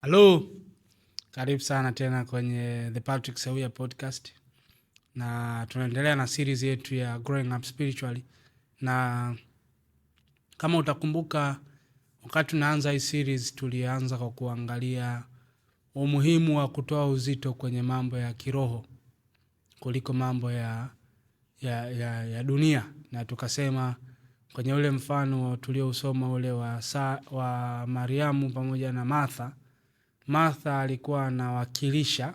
Hello, karibu sana tena kwenye The Patrick Sawia Podcast. Na tunaendelea na series yetu ya Growing Up Spiritually. Na kama utakumbuka, wakati tunaanza hii series tulianza kwa kuangalia umuhimu wa kutoa uzito kwenye mambo ya kiroho kuliko mambo ya dunia. Na tukasema kwenye ule mfano tuliousoma ule wa Mariamu pamoja na Martha alikuwa anawakilisha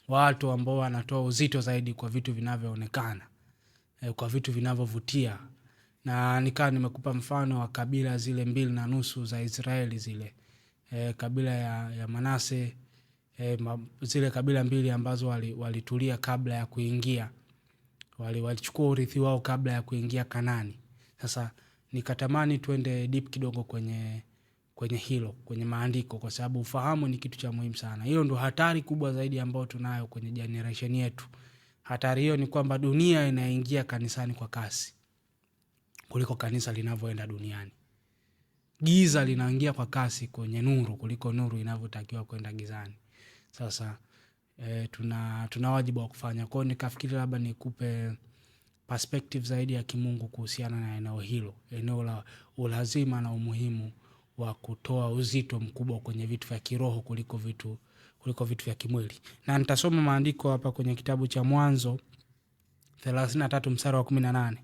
watu ambao wanatoa uzito zaidi kwa vitu vinavyoonekana, kwa vitu vinavyovutia. Na nimekupa mfano wa kabila zile 2.5 za Israeli zile. Kabila ya Manase, zile kabila 2 ambazo walitulia kabla ya kuingia. Walichukua urithi wao kabla ya kuingia Kanaani. Sasa nikatamani tuende deep kidogo kwenye hilo, kwenye maandiko, kwa sababu ufahamu ni kitu cha muhimu sana. Hiyo ndo hatari kubwa zaidi ambayo tunayo kwenye generation yetu. Hatari hiyo ni kwamba dunia inaingia kanisani kwa kasi kuliko kanisa linavyoenda duniani. Giza linaingia kwa kasi kwenye nuru kuliko nuru inavyotakiwa kwenda gizani. Sasa tuna wajibu wa kufanya. Kwa hiyo nikafikiri labda nikupe perspective zaidi ya kimungu kuhusiana na eneo hilo, eneo la ulazima na umuhimu wa kutoa uzito mkubwa kwenye vitu vya kiroho kuliko vitu vya kimwili. Na nitasoma maandiko hapa kwenye kitabu cha Mwanzo 33 mstari wa 18.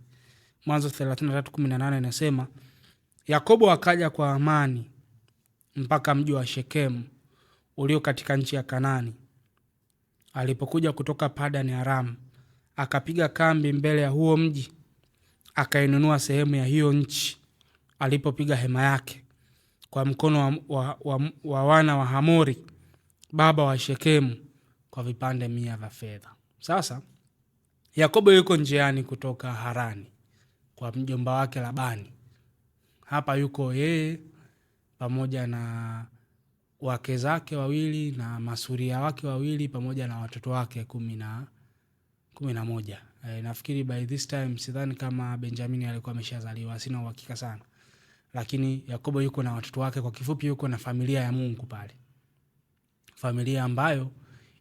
Mwanzo 33:18 inasema, Yakobo akaja kwa amani mpaka mji wa Shekemu ulio katika nchi ya Kanaani. Alipokuja kutoka Padan Aram, akapiga kambi mbele ya huo mji, akainunua sehemu ya hiyo nchi alipopiga hema yake kwa mkono wa wana wa Hamori baba wa Shekemu kwa vipande 100 vya fedha. Sasa Yakobo yuko njiani kutoka Harani kwa mjomba wake Labani. Hapa yuko yeye pamoja na wake zake 2 na masuria wake 2 pamoja na watoto wake 11. Nafikiri by this time sidhani kama Benjamini alikuwa ameshazaliwa, sina uhakika sana. Lakini Yakobo yuko na watoto wake, kwa kifupi yuko na familia ya Mungu pale. Familia ambayo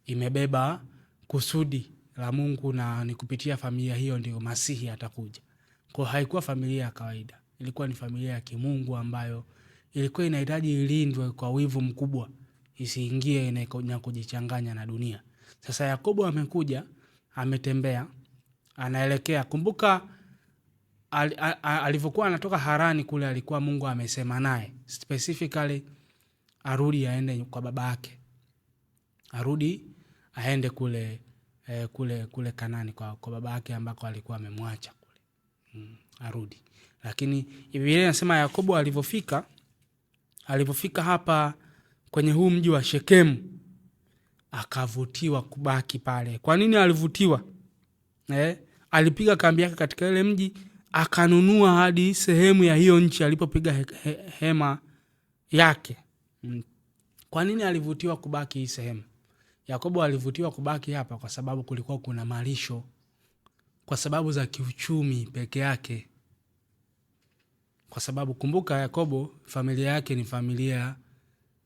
imebeba kusudi la Mungu, na ni kupitia familia hiyo ndio Masihi atakuja. Kwa haikuwa familia ya kawaida. Ilikuwa ni familia ya kimungu ambayo ilikuwa inahitaji ilindwe kwa wivu mkubwa, isiingie na kujichanganya na dunia. Sasa Yakobo amekuja, ametembea, anaelekea. Kumbuka alivyokuwa anatoka Harani kule, alikuwa Mungu amesema naye specifically arudi aende kwa baba yake. Arudi aende kule Kanaani kwa baba yake ambako alikuwa amemwacha kule. Arudi. Lakini Biblia inasema Yakobo alipofika hapa kwenye huu mji wa Shekemu, akavutiwa kubaki pale. Kwa nini alivutiwa? Alipiga kambi yake katika ile mji, akanunua hadi sehemu ya hiyo nchi alipopiga hema yake. Kwa nini alivutiwa kubaki hii sehemu? Yakobo alivutiwa kubaki hapa kwa sababu kulikuwa kuna malisho, kwa sababu za kiuchumi peke yake. Kwa sababu kumbuka, Yakobo familia yake ni familia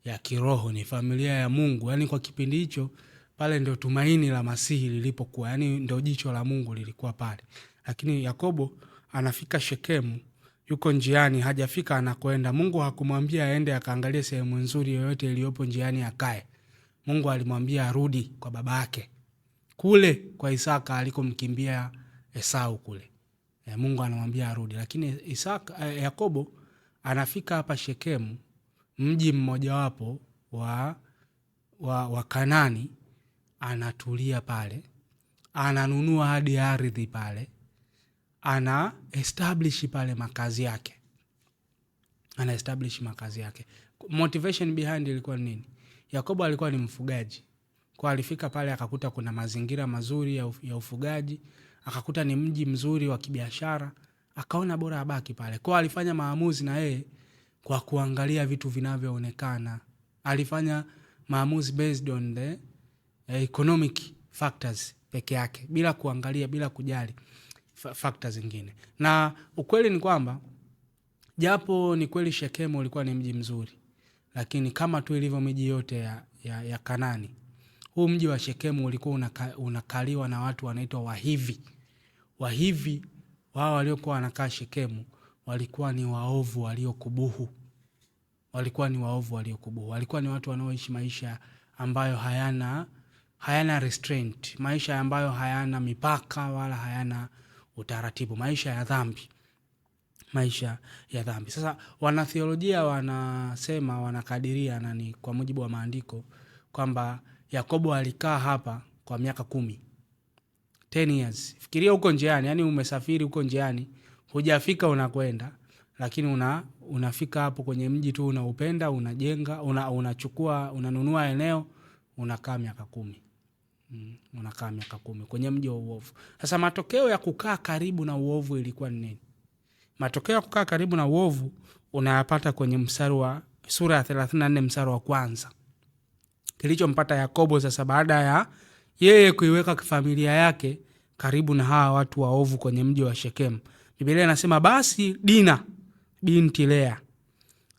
ya kiroho, ni familia ya Mungu. Yaani kwa kipindi hicho pale ndio tumaini la Masihi lilipokuwa, yaani ndio jicho la Mungu lilikuwa pale. Lakini Yakobo anafika Shekemu, yuko njiani, hajafika anakoenda. Mungu hakumwambia aende akaangalie sehemu nzuri yoyote iliyopo njiani akae. Mungu alimwambia arudi kwa baba yake kule kwa Isaka alikomkimbia Esau kule. Mungu anamwambia arudi, lakini Yakobo anafika hapa Shekemu, mji mmojawapo wa Kanaani, anatulia pale, ananunua hadi ardhi pale, ana establish pale makazi yake. Motivation behind ilikuwa nini? Yakobo alikuwa ni mfugaji. Kwa alifika pale akakuta kuna mazingira mazuri ya ufugaji, akakuta ni mji mzuri wa kibiashara, akaona bora abaki pale. Kwa alifanya maamuzi na yeye kwa kuangalia vitu vinavyoonekana. Alifanya maamuzi based on the economic factors peke yake, bila kuangalia, bila kujali factors zingine. Na ukweli ni kwamba japo ni kweli Shekemu ulikuwa ni mji mzuri, lakini kama tu ilivyo miji yote ya Kanani, huu mji wa Shekemu ulikuwa unakaliwa na watu wanaitwa Wahivi. Wahivi wao waliokuwa wanakaa Shekemu walikuwa ni waovu waliokubuhu. Walikuwa ni watu wanaoishi maisha ambayo hayana restraint, maisha ambayo hayana mipaka wala hayana utaratibu, maisha ya dhambi. Sasa wanatheolojia wanakadiria nani, kwa mujibu wa maandiko, kwamba Yakobo alikaa hapa kwa miaka 10 years. Fikiria huko njiani, yani umesafiri huko njiani, hujafika unakwenda, lakini unafika hapo kwenye mji tu unaupenda, unajenga, unachukua, unanunua eneo, unakaa miaka 10. Unakaa miaka 10 kwenye mji wa uovu. Sasa matokeo ya kukaa karibu na uovu ilikuwa ni nini? Matokeo ya kukaa karibu na uovu unayapata kwenye mstari wa sura ya 34 mstari wa kwanza. Kilichompata Yakobo sasa baada ya yeye kuiweka familia yake karibu na hawa watu waovu kwenye mji wa Shekemu. Biblia inasema basi Dina binti Lea,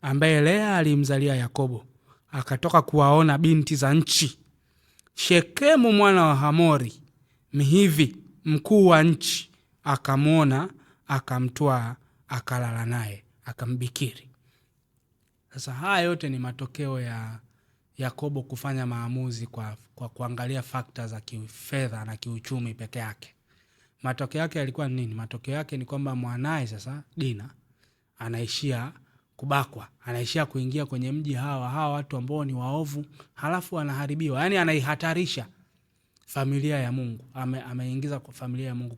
ambaye Lea alimzalia Yakobo, akatoka kuwaona binti za nchi. Shekemu mwana wa Hamori Mhivi, mkuu wa nchi, akamwona, akamtwaa, akalala naye, akambikiri. Sasa haya yote ni matokeo ya Yakobo kufanya maamuzi kwa kuangalia fakta za kifedha na kiuchumi peke yake. Matokeo yake yalikuwa nini? Matokeo yake ni kwamba mwanae sasa Dina anaishia kubakwa, anaishia kuingia kwenye mji hawa watu ambao ni waovu, halafu anaharibiwa. Yani anaihatarisha familia ya Mungu. Ameingiza familia ya Mungu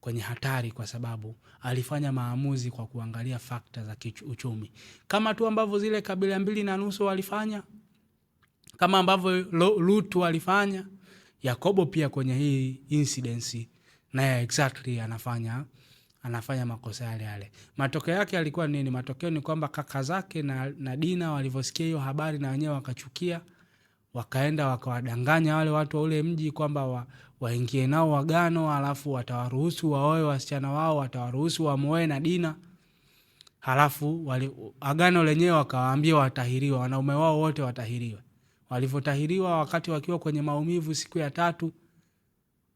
kwenye hatari, kwa sababu alifanya maamuzi kwa kuangalia fakta za kiuchumi. Kama tu ambavyo zile kabila 2.5 walifanya, kama ambavyo Lutu walifanya, Yakobo pia kwenye hii incidence naye exactly anafanya makosa yale. Matokeo yake yalikuwa nini? Matokeo ni kwamba kaka zake na Dina walivyosikia hiyo habari, na wenyewe wakachukia, wakaenda wakawadanganya wale watu wa ule mji kwamba waingie nao agano, halafu watawaruhusu waoe wasichana wao, watawaruhusu wamoe na Dina. Halafu agano lenyewe wakawaambia watahiriwa, wanaume wao wote watahiriwa. Walivyotahiriwa, wakati wakiwa kwenye maumivu, siku ya 3,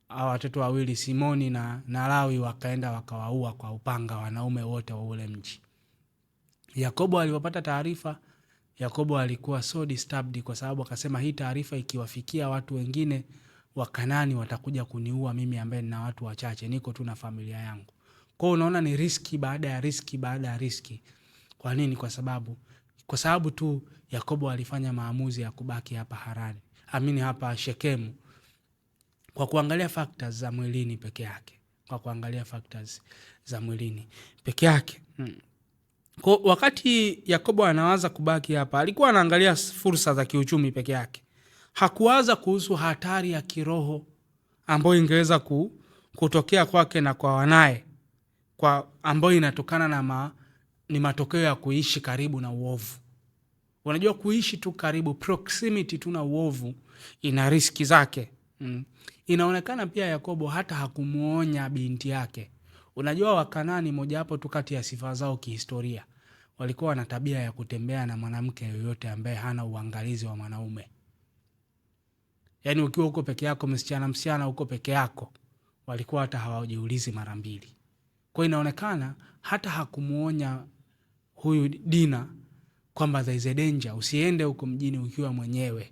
hao watoto wawili Simoni na Lawi wakaenda wakawaua kwa upanga wanaume wote wa ule mji. Yakobo alipopata taarifa, Yakobo alikuwa so disturbed, kwa sababu akasema hii taarifa ikiwafikia watu wengine wa Kanani watakuja kuniua mimi ambaye nina watu wachache, niko tu na familia yangu. Kwa hiyo unaona ni riski baada ya riski baada ya riski. Kwa nini? Kwa sababu tu Yakobo alifanya maamuzi ya kubaki hapa Harani, hapa Shekemu, kwa kuangalia factors za mwilini peke yake. Kwa wakati Yakobo anawaza kubaki hapa, alikuwa anaangalia fursa za kiuchumi peke yake. Hakuwaza kuhusu hatari ya kiroho ambayo ingeweza kutokea kwake na kwa wanae, ambayo inatokana ni matokeo ya kuishi karibu na uovu. Unajua, kuishi tu karibu, proximity tu na uovu ina riski zake. Inaonekana pia Yakobo hata hakumuonya binti yake. Unajua, Wakanani moja hapo tu kati ya sifa zao kihistoria, walikuwa na tabia ya kutembea na mwanamke yoyote ambaye hana uangalizi wa mwanaume. Yani ukiwa uko peke yako, msichana uko peke yako, walikuwa hata hawajiulizi mara mbili. Kwa inaonekana hata hakumuonya huyu Dina kwamba there is a danger, usiende huko mjini ukiwa mwenyewe.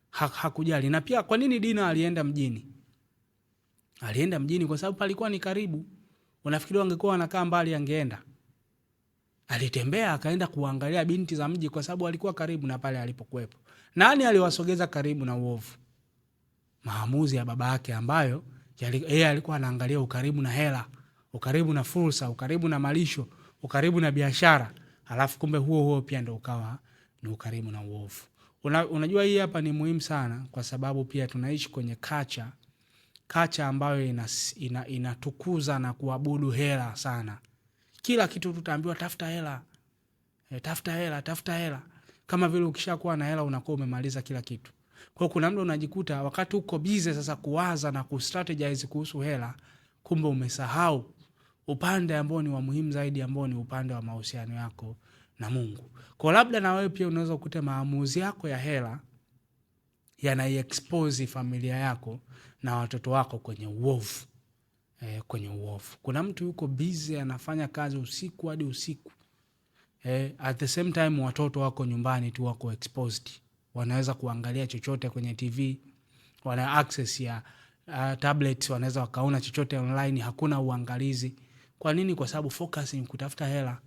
Hakujali. Na pia kwa nini Dina alienda mjini? Alienda mjini kwa sababu palikuwa ni karibu. Unafikiri wangekuwa wanakaa mbali angeenda? Alitembea akaenda kuangalia binti za mji kwa sababu alikuwa karibu na pale alipokuwepo. Nani aliwasogeza karibu na uovu? Maamuzi ya baba yake, ambayo yeye alikuwa anaangalia ukaribu na hela, ukaribu na fursa, ukaribu na malisho, ukaribu na biashara. Halafu kumbe huo pia ndio ukawa ni ukaribu na uovu. Unajua hii hapa ni muhimu sana, kwa sababu pia tunaishi kwenye kacha ambayo inatukuza na kuabudu hela sana. Kila kitu tutaambiwa tafuta hela. Tafuta hela. Kama vile ukishakuwa na hela unakuwa umemaliza kila kitu. Kwa kuna muda unajikuta wakati uko busy sasa kuwaza na kustrategize kuhusu hela, kumbe umesahau upande ambao ni wa muhimu zaidi, ambao ni upande wa mahusiano yako na Mungu. Kwa labda na wewe pia unaweza kukuta maamuzi yako ya hela yanaiexpose familia yako na watoto wako kwenye uovu. Kwenye uovu. Kuna mtu yuko busy anafanya kazi usiku hadi usiku. At the same time watoto wako nyumbani tu wako exposed. Wanaweza kuangalia chochote kwenye TV, wana access ya tablets, wanaweza wakaona chochote online, hakuna uangalizi. Kwa nini? Kwa sababu focus ni kutafuta hela.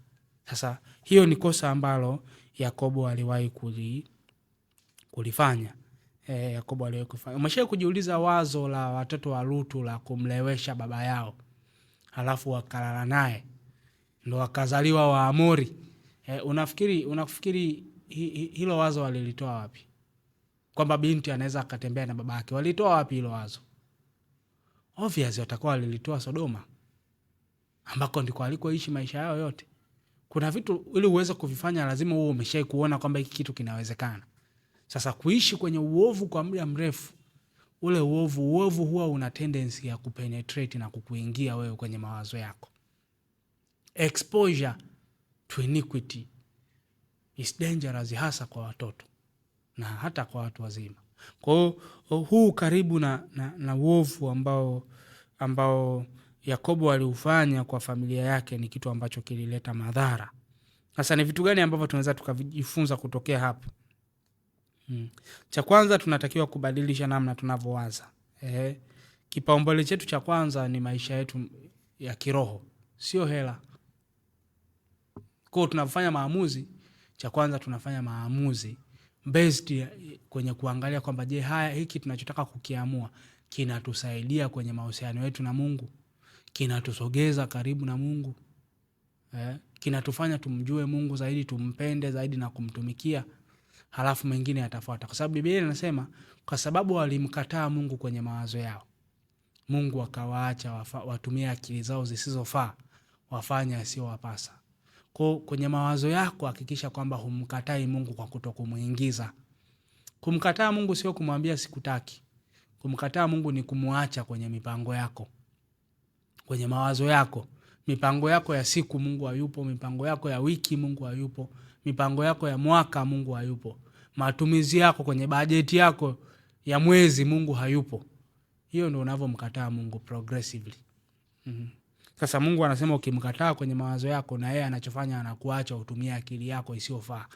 Sasa hiyo ni kosa ambalo Yakobo aliwahi kulifanya. Yakobo aliwahi kufanya. Umeshawahi kujiuliza wazo la watoto wa Lutu la kumlewesha baba yao, halafu wakalala naye ndo wakazaliwa Waamori? Unafikiri hilo wazo walilitoa wapi? Kwamba binti anaweza akatembea na baba yake, walitoa wapi hilo wazo? Obviously watakuwa walilitoa Sodoma, ambako ndiko alikoishi maisha yao yote. Kuna vitu ili uweze kuvifanya lazima uwe umeshai kuona kwamba hiki kitu kinawezekana. Sasa kuishi kwenye uovu kwa muda mrefu, ule uovu huwa una tendency ya kupenetrate na kukuingia wewe kwenye mawazo yako. Exposure to iniquity is dangerous, hasa kwa watoto na hata kwa watu wazima. Kwa hiyo huu karibu na uovu ambao Yakobo aliufanya kwa familia yake ni kitu ambacho kilileta madhara. Sasa ni vitu gani ambavyo tunaweza tukajifunza kutokea hapo? Cha kwanza, tunatakiwa kubadilisha namna tunavyowaza. Kipaumbele chetu cha kwanza ni maisha yetu ya kiroho, sio hela. Kwa tunafanya maamuzi, cha kwanza tunafanya maamuzi based kwenye kuangalia kwamba je, hiki tunachotaka kukiamua kinatusaidia kwenye mahusiano yetu na Mungu, kinatusogeza karibu na Mungu, kinatufanya tumjue Mungu zaidi, tumpende zaidi na kumtumikia. Halafu mengine yatafuata. Kwa sababu Biblia inasema kwa sababu walimkataa Mungu kwenye mawazo yao, Mungu akawaacha watumie akili zao zisizofaa, wafanye yasiyowapasa. Kwenye mawazo yako hakikisha kwamba humkatai Mungu kwa kutokumuingiza. Kumkataa Mungu sio kumwambia sikutaki. Kumkataa Mungu ni kumuacha kwenye mipango yako, kwenye mawazo yako. Mipango yako ya siku Mungu hayupo, mipango yako ya wiki Mungu hayupo, mipango yako ya mwaka Mungu hayupo, matumizi yako kwenye bajeti yako ya mwezi Mungu hayupo. Hiyo ndio unavyomkataa Mungu progressively. Sasa Mungu anasema ukimkataa kwenye mawazo yako, na yeye anachofanya anakuacha utumie akili yako isiyofaa.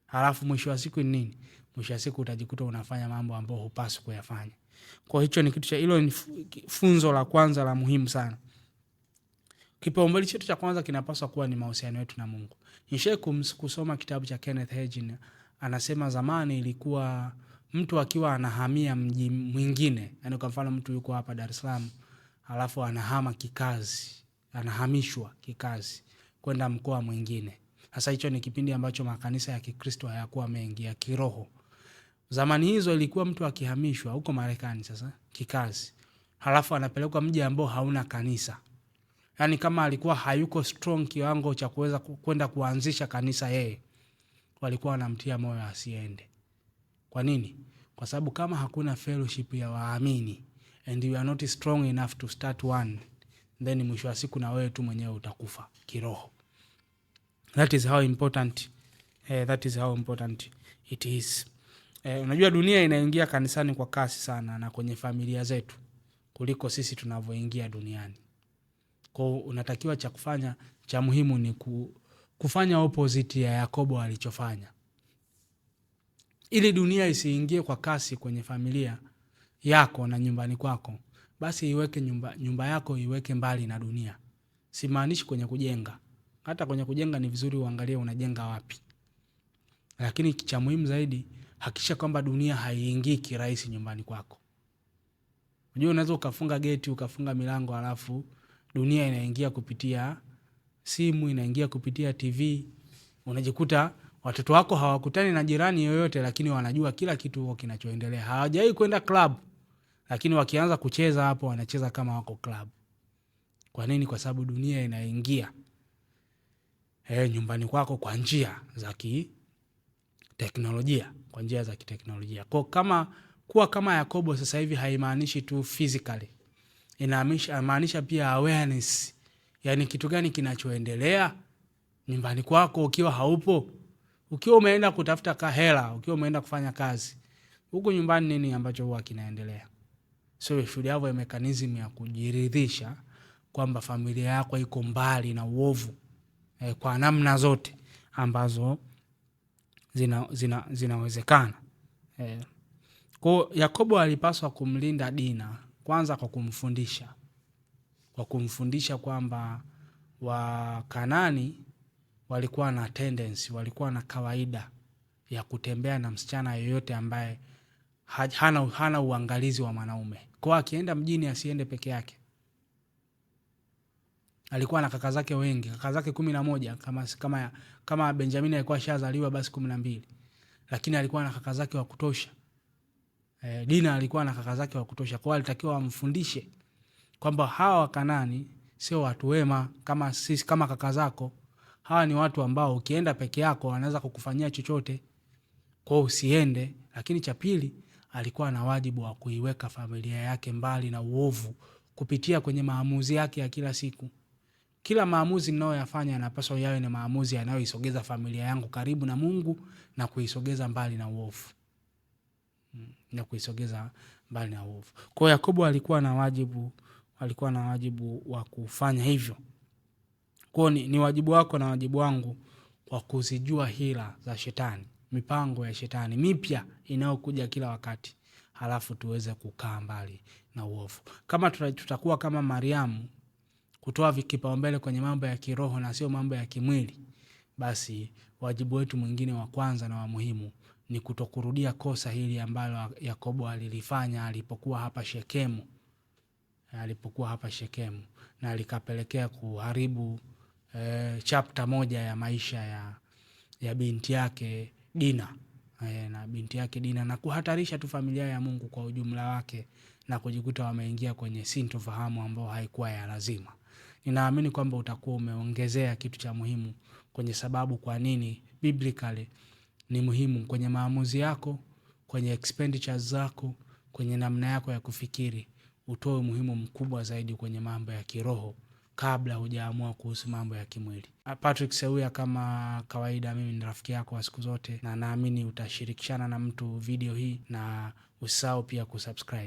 Halafu mwisho wa siku ni nini? Mwisho wa siku utajikuta unafanya mambo ambayo hupaswi kuyafanya. Kwa hicho ni kitu cha hilo, ni funzo la kwanza la muhimu sana. Kipaumbele chetu cha kwanza kinapaswa kuwa ni mahusiano yetu na Mungu. Kusoma kitabu cha Kenneth Hagin, anasema zamani ilikuwa mtu akiwa anahamia mji mwingine, yani kwa mfano mtu yuko hapa Dar es Salaam, halafu anahama kikazi, anahamishwa kikazi kwenda mkoa mwingine. Sasa hicho ni kipindi ambacho makanisa ya Kikristo hayakuwa mengi ya kiroho. Zamani hizo ilikuwa mtu akihamishwa huko Marekani sasa kikazi, halafu anapelekwa mji ambao hauna kanisa. Yani kama alikuwa hayuko strong kiwango cha kuweza kwenda kuanzisha kanisa yeye, walikuwa wanamtia moyo asiende. Kwa nini? Kwa sababu kama hakuna fellowship ya waamini and you are not strong enough to start one, then mwisho wa siku na wewe tu mwenyewe utakufa kiroho. That is how important it is. Unajua dunia inaingia kanisani kwa kasi sana na kwenye familia zetu kuliko sisi tunavyoingia duniani. Kwa unatakiwa cha kufanya cha muhimu ni kufanya opposite ya Yakobo alichofanya. Ili dunia isiingie kwa kasi kwenye familia yako na nyumbani kwako, basi iweke nyumba yako iweke mbali na dunia. Simaanishi kwenye kujenga. Hata kwenye kujenga ni vizuri uangalie unajenga wapi. Lakini cha muhimu zaidi, hakikisha kwamba dunia haiingii kirahisi nyumbani kwako. Unajua unaweza ukafunga geti, ukafunga milango, halafu dunia inaingia kupitia simu, inaingia kupitia TV. Unajikuta watoto wako hawakutani na jirani yoyote, lakini wanajua kila kitu huko kinachoendelea. Hawajai kwenda club, lakini wakianza kucheza hapo wanacheza kama wako club. Kwa nini? Kwa sababu dunia inaingia nyumbani kwako kwa njia za kiteknolojia, kwa njia za kiteknolojia. Kwa kuwa kama Yakobo sasa hivi haimaanishi tu physically. Inamaanisha pia awareness. Yani kitu gani kinachoendelea nyumbani kwako ukiwa haupo, ukiwa umeenda kutafuta hela, ukiwa umeenda kufanya kazi, huko nyumbani nini ambacho huwa kinaendelea? So you should have a mechanism ya kujiridhisha kwamba familia yako iko mbali na uovu kwa namna zote ambazo zinawezekana. Kwa Yakobo alipaswa kumlinda Dina kwanza kwa kumfundisha kwamba Wakanani walikuwa na tendency, walikuwa na kawaida ya kutembea na msichana yoyote ambaye hana uangalizi wa mwanaume. Kwa akienda mjini asiende peke yake. Alikuwa na kaka zake wengi, kaka zake 11 kama Benjamin alikuwa shazaliwa basi 12. Lakini alikuwa na kaka zake wa kutosha. Dina alikuwa na kaka zake wa kutosha. Kwa alitakiwa amfundishe kwamba hawa Wakanani sio watu wema kama sisi, kama kaka zako. Hawa ni watu ambao ukienda peke yako wanaweza kukufanyia chochote. Kwa usiende. Lakini cha pili, alikuwa na wajibu wa kuiweka familia yake mbali na uovu kupitia kwenye maamuzi yake ya kila siku. Kila maamuzi ninayoyafanya yanapaswa yawe ni maamuzi yanayoisogeza familia yangu karibu na Mungu na kuisogeza mbali na uovu. Kwa Yakobo alikuwa na wajibu wa kufanya hivyo. Kwa ni wajibu wako na wajibu wangu wa kuzijua hila za shetani, mipango ya shetani mipya inayokuja kila wakati, halafu tuweze kukaa mbali na uovu. Kama tutakuwa kama Mariamu, kutoa kipaumbele kwenye mambo ya kiroho na sio mambo ya kimwili, basi wajibu wetu mwingine wa kwanza na wa muhimu ni kutokurudia kosa hili ambalo Yakobo alilifanya alipokuwa hapa Shekemu na likapelekea kuharibu chapter moja ya maisha ya binti yake Dina. Na kuhatarisha tu familia ya Mungu kwa ujumla wake na kujikuta wameingia kwenye sintofahamu ambao haikuwa ya lazima. Ninaamini kwamba utakuwa umeongezea kitu cha muhimu kwenye sababu kwa nini biblically ni muhimu kwenye maamuzi yako, kwenye expenditures zako, kwenye namna yako ya kufikiri. Utoe muhimu mkubwa zaidi kwenye mambo ya kiroho kabla hujaamua kuhusu mambo ya kimwili. Patrick Seuya, kama kawaida, mimi ni rafiki yako wa siku zote na naamini utashirikishana na mtu video hii, na usisahau pia kusubscribe.